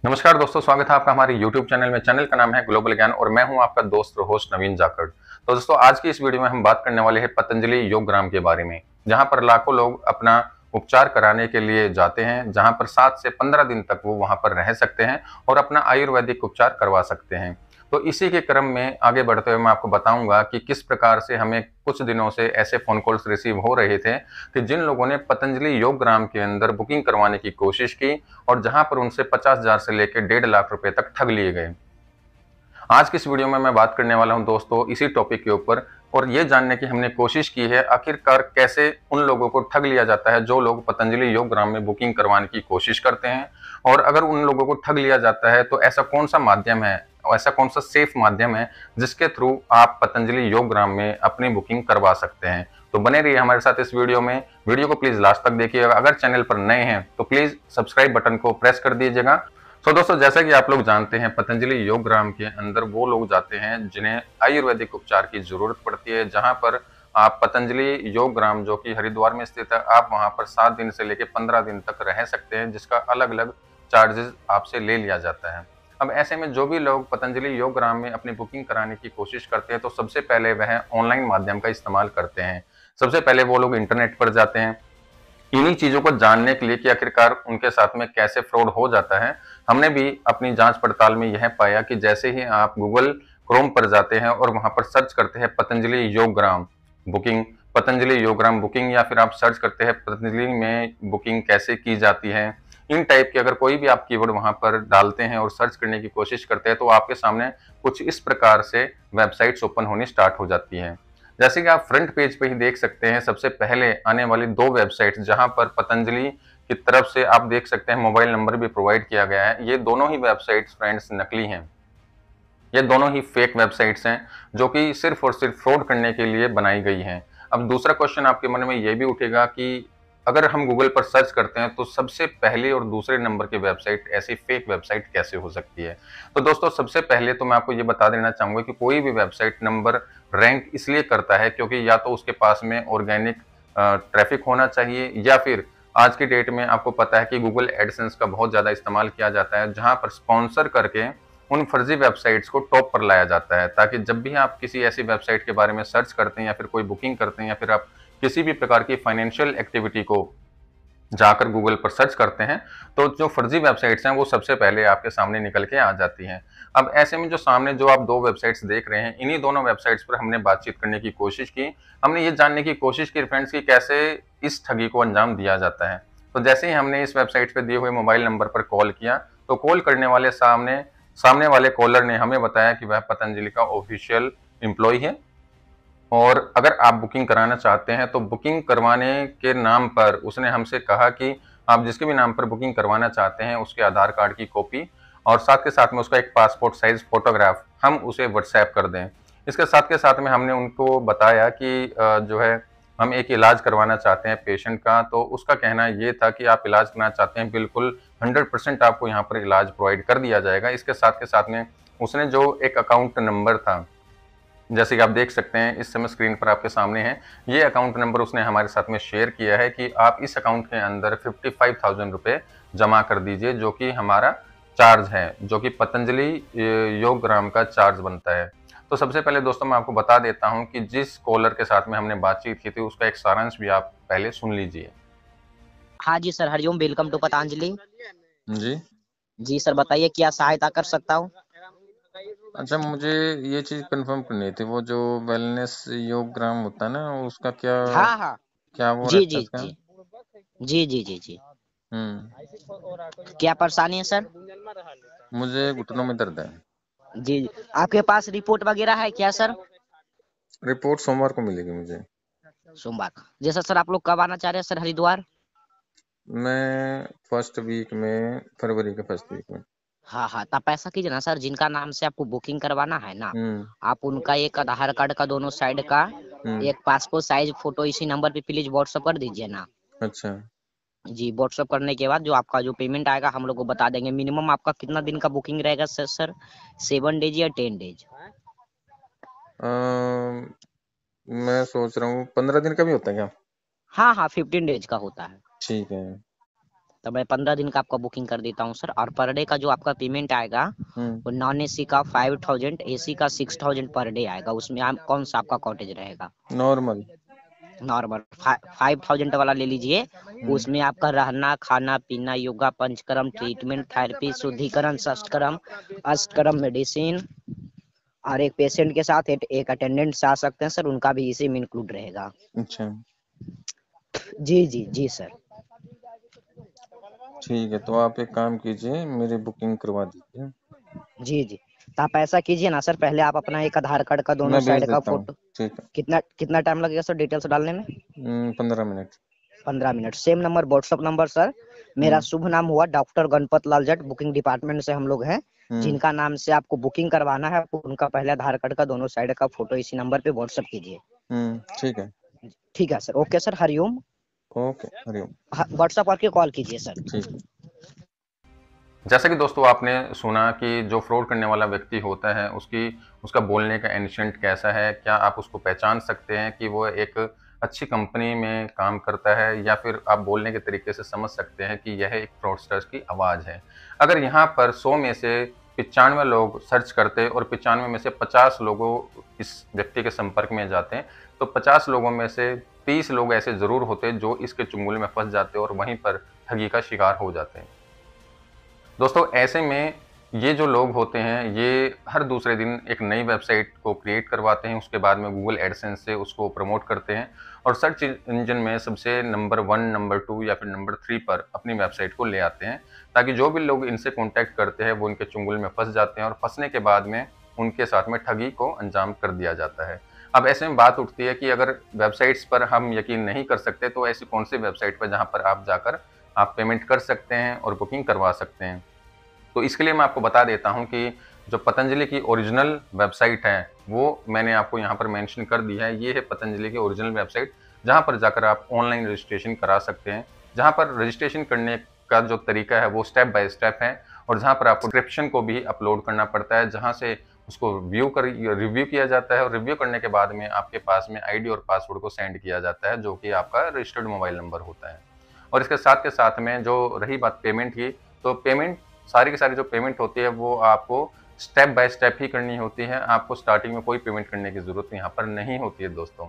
नमस्कार दोस्तों, स्वागत है आपका हमारे YouTube चैनल में। चैनल का नाम है ग्लोबल ज्ञान और मैं हूं आपका दोस्त और होस्ट नवीन जाखड़। तो दोस्तों, आज की इस वीडियो में हम बात करने वाले हैं पतंजलि योगग्राम के बारे में, जहां पर लाखों लोग अपना उपचार कराने के लिए जाते हैं, जहां पर 7 से 15 दिन तक वो वहां पर रह सकते हैं और अपना आयुर्वेदिक उपचार करवा सकते हैं। तो इसी के क्रम में आगे बढ़ते हुए मैं आपको बताऊंगा कि किस प्रकार से हमें कुछ दिनों से ऐसे फोन कॉल्स रिसीव हो रहे थे कि जिन लोगों ने पतंजलि योगग्राम के अंदर बुकिंग करवाने की कोशिश की और जहां पर उनसे 50,000 से लेकर 1.5 लाख रुपए तक ठग लिए गए। आज की इस वीडियो में मैं बात करने वाला हूं दोस्तों इसी टॉपिक के ऊपर, और ये जानने की हमने कोशिश की है आखिरकार कैसे उन लोगों को ठग लिया जाता है जो लोग पतंजलि योगग्राम में बुकिंग करवाने की कोशिश करते हैं। और अगर उन लोगों को ठग लिया जाता है तो ऐसा कौन सा माध्यम है, ऐसा कौन सा सेफ माध्यम है जिसके थ्रू आप पतंजलि योगग्राम में अपनी बुकिंग करवा सकते हैं। तो बने रहिए हमारे साथ इस वीडियो में। वीडियो को प्लीज लास्ट तक देखिएगा। अगर चैनल पर नए हैं तो प्लीज सब्सक्राइब बटन को प्रेस कर दीजिएगा। तो दोस्तों, जैसा कि आप लोग जानते हैं, पतंजलि योगग्राम के अंदर वो लोग जाते हैं जिन्हें आयुर्वेदिक उपचार की जरूरत पड़ती है, जहां पर आप पतंजलि योगग्राम जो कि हरिद्वार में स्थित है, आप वहां पर 7 दिन से लेकर 15 दिन तक रह सकते हैं, जिसका अलग अलग चार्जेस आपसे ले लिया जाता है। अब ऐसे में जो भी लोग पतंजलि योगग्राम में अपनी बुकिंग कराने की कोशिश करते हैं तो सबसे पहले वह ऑनलाइन माध्यम का इस्तेमाल करते हैं। सबसे पहले वो लोग इंटरनेट पर जाते हैं इन्हीं चीजों को जानने के लिए कि आखिरकार उनके साथ में कैसे फ्रॉड हो जाता है। हमने भी अपनी जांच पड़ताल में यह पाया कि जैसे ही आप गूगल क्रोम पर जाते हैं और वहां पर सर्च करते हैं पतंजलि योगग्राम बुकिंग, पतंजलि योगग्राम बुकिंग, या फिर आप सर्च करते हैं पतंजलि में बुकिंग कैसे की जाती है, इन टाइप के अगर कोई भी आप कीवर्ड वहां पर डालते हैं और सर्च करने की कोशिश करते हैं तो आपके सामने कुछ इस प्रकार से वेबसाइट्स ओपन होनी स्टार्ट हो जाती हैं। जैसे कि आप फ्रंट पेज पे ही देख सकते हैं, सबसे पहले आने वाली 2 वेबसाइट्स जहां पर पतंजलि की तरफ से आप देख सकते हैं मोबाइल नंबर भी प्रोवाइड किया गया है। ये दोनों ही वेबसाइट्स फ्रेंड्स नकली हैं। ये दोनों ही फेक वेबसाइट्स हैं जो कि सिर्फ और सिर्फ फ्रॉड करने के लिए बनाई गई हैं। अब दूसरा क्वेश्चन आपके मन में ये भी उठेगा कि अगर हम गूगल पर सर्च करते हैं तो सबसे पहले और दूसरे नंबर की वेबसाइट ऐसी फेक वेबसाइट कैसे हो सकती है। तो दोस्तों, सबसे पहले तो मैं आपको ये बता देना चाहूंगा कि कोई भी वेबसाइट नंबर रैंक इसलिए करता है क्योंकि या तो उसके पास में ऑर्गेनिक ट्रैफिक होना चाहिए, या फिर आज की डेट में आपको पता है कि गूगल एडसेंस का बहुत ज्यादा इस्तेमाल किया जाता है, जहां पर स्पॉन्सर करके उन फर्जी वेबसाइट्स को टॉप पर लाया जाता है, ताकि जब भी आप किसी ऐसी वेबसाइट के बारे में सर्च करते हैं या फिर कोई बुकिंग करते हैं या फिर आप किसी भी प्रकार की फाइनेंशियल एक्टिविटी को जाकर गूगल पर सर्च करते हैं तो जो फर्जी वेबसाइट्स हैं वो सबसे पहले आपके सामने निकल के आ जाती हैं। अब ऐसे में जो सामने जो आप 2 वेबसाइट्स देख रहे हैं, इन्हीं दोनों वेबसाइट्स पर हमने बातचीत करने की कोशिश की। हमने ये जानने की कोशिश की फ्रेंड्स कि कैसे इस ठगी को अंजाम दिया जाता है। तो जैसे ही हमने इस वेबसाइट पे दिए हुए मोबाइल नंबर पर कॉल किया तो कॉल करने वाले सामने वाले कॉलर ने हमें बताया कि वह पतंजलि का ऑफिशियल एम्प्लॉय है, और अगर आप बुकिंग कराना चाहते हैं तो बुकिंग करवाने के नाम पर उसने हमसे कहा कि आप जिसके भी नाम पर बुकिंग करवाना चाहते हैं उसके आधार कार्ड की कॉपी और साथ के साथ में उसका एक पासपोर्ट साइज फोटोग्राफ हम उसे व्हाट्सएप कर दें। इसके साथ के साथ में हमने उनको बताया कि जो है हम एक इलाज करवाना चाहते हैं पेशेंट का। तो उसका कहना ये था कि आप इलाज करना चाहते हैं, बिल्कुल 100% आपको यहाँ पर इलाज प्रोवाइड कर दिया जाएगा। इसके साथ के साथ में उसने जो एक अकाउंट नंबर था, जैसे कि आप देख सकते हैं इस समय स्क्रीन पर आपके सामने है, ये अकाउंट नंबर उसने हमारे साथ में शेयर किया है कि आप इस अकाउंट के अंदर 55,000 रुपए जमा कर दीजिए, जो कि हमारा चार्ज है, जो कि पतंजलि योगग्राम का चार्ज बनता है। तो सबसे पहले दोस्तों मैं आपको बता देता हूं कि जिस कॉलर के साथ में हमने बातचीत की थी उसका एक सारांश भी आप पहले सुन लीजिए। हाँ जी sir, Hari Om, welcome to Patanjali. जी। जी सर, बताइए क्या सहायता कर सकता हूँ। अच्छा, मुझे ये चीज कंफर्म करनी थी, वो जो वेलनेस योगग्राम होता है ना, उसका क्या हाँ हाँ। क्या वो जी रहता है जी इसका? जी। जी जी जी जी। हम्म। क्या परेशानी है सर। मुझे घुटनों में दर्द है। जी, आपके पास रिपोर्ट वगैरह है क्या सर। रिपोर्ट सोमवार को मिलेगी मुझे। सोमवार का जैसा सर, आप लोग कब आना चाह रहे हैं सर हरिद्वार। मैं फर्स्ट वीक में, फरवरी के फर्स्ट वीक में। हाँ हाँ, तब ऐसा कीजिए ना सर, जिनका नाम से आपको बुकिंग करवाना है ना, हम्म। आप उनका एक आधार कार्ड का दोनों साइड का हम्म। एक पासपोर्ट साइज फोटो इसी नंबर पे प्लीज व्हाट्सएप कर दीजिए ना। अच्छा। जी, व्हाट्सअप करने के बाद जो आपका जो पेमेंट आएगा हम लोग को बता देंगे। मिनिमम आपका कितना दिन का बुकिंग रहेगा सर 7 डेज या 10 डेज। मैं सोच रहा हूँ 15 दिन का भी होता है क्या? हाँ हाँ, 15 डेज का होता है। ठीक है। तो मैं 15 दिन का आपका बुकिंग कर देता हूँ सर। और पर डे का जो आपका पेमेंट आएगा वो नॉन एसी का 5000, एसी का 6000 पर डे आएगा। उसमें आप कौन सा आपका कॉटेज रहेगा? नॉर्मल। नॉर्मल 5000 वाला ले लीजिए। उसमें आपका रहना, खाना पीना, योगा, पंचकर्म, ट्रीटमेंट, थेरेपी, शुद्धिकरण, अष्टकर्म मेडिसिन, और एक पेशेंट के साथ एक अटेंडेंट आ सकते हैं सर, उनका भी इसी में इंक्लूड रहेगा। अच्छा, जी जी जी सर। ठीक है, तो आप एक काम कीजिए, मेरी बुकिंग करवा दीजिए। जी जी, तो आप ऐसा कीजिए ना सर, पहले आप अपना एक आधार कार्ड का दोनों मैं भेज साइड का देता हूँ। फोटो। ठीक है। कितना कितना टाइम लगेगा सर डिटेल्स डालने में? 15 minute. 15 minute. Same number WhatsApp number sir. मेरा शुभ नाम हुआ doctor Ganpat Lal Jat, booking department से हम लोग हैं। जिनका नाम से आपको बुकिंग करवाना है, आपको उनका पहले आधार कार्ड का दोनों साइड का फोटो इसी नंबर पे व्हाट्सअप कीजिए। ठीक है। ठीक है सर, ओके सर, हरिओम। ओके, हरिओम। व्हाट्सअप करके कॉल कीजिए सर। ठीक। जैसा कि दोस्तों आपने सुना कि जो फ्रॉड करने वाला व्यक्ति होता है उसका बोलने का एंशेंट कैसा है, क्या आप उसको पहचान सकते हैं कि वो एक अच्छी कंपनी में काम करता है, या फिर आप बोलने के तरीके से समझ सकते हैं कि यह एक फ्रॉडस्टर की आवाज़ है। अगर यहाँ पर 100 में से 95 लोग सर्च करते और 95 में से 50 लोगों इस व्यक्ति के संपर्क में जाते हैं, तो 50 लोगों में से 30 लोग ऐसे ज़रूर होते जो इसके चुंगल में फंस जाते और वहीं पर ठगी का शिकार हो जाते हैं। दोस्तों ऐसे में ये जो लोग होते हैं ये हर दूसरे दिन एक नई वेबसाइट को क्रिएट करवाते हैं, उसके बाद में गूगल एडसेंस से उसको प्रमोट करते हैं और सर्च इंजन में सबसे नंबर 1, नंबर 2 या फिर नंबर 3 पर अपनी वेबसाइट को ले आते हैं, ताकि जो भी लोग इनसे कॉन्टैक्ट करते हैं वो इनके चुंगल में फंस जाते हैं और फंसने के बाद में उनके साथ में ठगी को अंजाम कर दिया जाता है। अब ऐसे में बात उठती है कि अगर वेबसाइट्स पर हम यकीन नहीं कर सकते तो ऐसी कौन सी वेबसाइट पर जहाँ पर आप जाकर आप पेमेंट कर सकते हैं और बुकिंग करवा सकते हैं। तो इसके लिए मैं आपको बता देता हूं कि जो पतंजलि की ओरिजिनल वेबसाइट है वो मैंने आपको यहां पर मेंशन कर दी है। ये है पतंजलि की ओरिजिनल वेबसाइट, जहां पर जाकर आप ऑनलाइन रजिस्ट्रेशन करा सकते हैं, जहां पर रजिस्ट्रेशन करने का जो तरीका है वो स्टेप बाय स्टेप है और जहां पर आपको डिस्क्रिप्शन को भी अपलोड करना पड़ता है, जहां से उसको रिव्यू किया जाता है और रिव्यू करने के बाद में आपके पास में आईडी और पासवर्ड को सेंड किया जाता है, जो कि आपका रजिस्टर्ड मोबाइल नंबर होता है। और इसके साथ के साथ में जो रही बात पेमेंट की, तो पेमेंट सारी की सारी जो पेमेंट होती है वो आपको स्टेप बाय स्टेप ही करनी होती है। आपको स्टार्टिंग में कोई पेमेंट करने की ज़रूरत यहाँ पर नहीं होती है दोस्तों।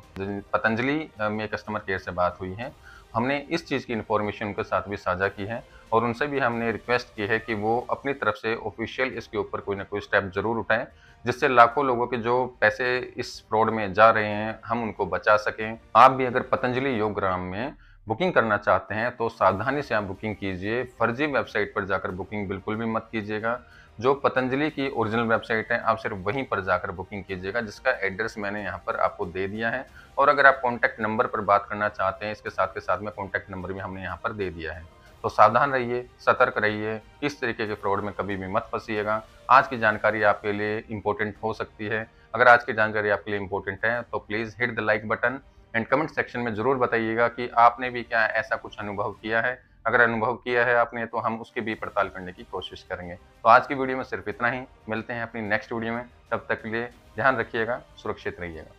पतंजलि में कस्टमर केयर से बात हुई है, हमने इस चीज़ की इन्फॉर्मेशन उनके साथ भी साझा की है और उनसे भी हमने रिक्वेस्ट की है कि वो अपनी तरफ से ऑफिशियल इसके ऊपर कोई ना कोई स्टेप ज़रूर उठाएं, जिससे लाखों लोगों के जो पैसे इस फ्रॉड में जा रहे हैं हम उनको बचा सकें। आप भी अगर पतंजलि योगग्राम में बुकिंग करना चाहते हैं तो सावधानी से आप बुकिंग कीजिए। फर्जी वेबसाइट पर जाकर बुकिंग बिल्कुल भी मत कीजिएगा। जो पतंजलि की ओरिजिनल वेबसाइट है आप सिर्फ वहीं पर जाकर बुकिंग कीजिएगा, जिसका एड्रेस मैंने यहाँ पर आपको दे दिया है। और अगर आप कॉन्टैक्ट नंबर पर बात करना चाहते हैं, इसके साथ के साथ में कॉन्टैक्ट नंबर भी हमने यहाँ पर दे दिया है। तो सावधान रहिए, सतर्क रहिए, इस तरीके के फ्रॉड में कभी भी मत फंसिएगा। आज की जानकारी आपके लिए इंपॉर्टेंट हो सकती है। अगर आज की जानकारी आपके लिए इंपॉर्टेंट है तो please hit the like button and comment section में ज़रूर बताइएगा कि आपने भी क्या ऐसा कुछ अनुभव किया है। अगर अनुभव किया है आपने तो हम उसकी भी पड़ताल करने की कोशिश करेंगे। तो आज की वीडियो में सिर्फ इतना ही, मिलते हैं अपनी नेक्स्ट वीडियो में, तब तक के लिए ध्यान रखिएगा, सुरक्षित रहिएगा।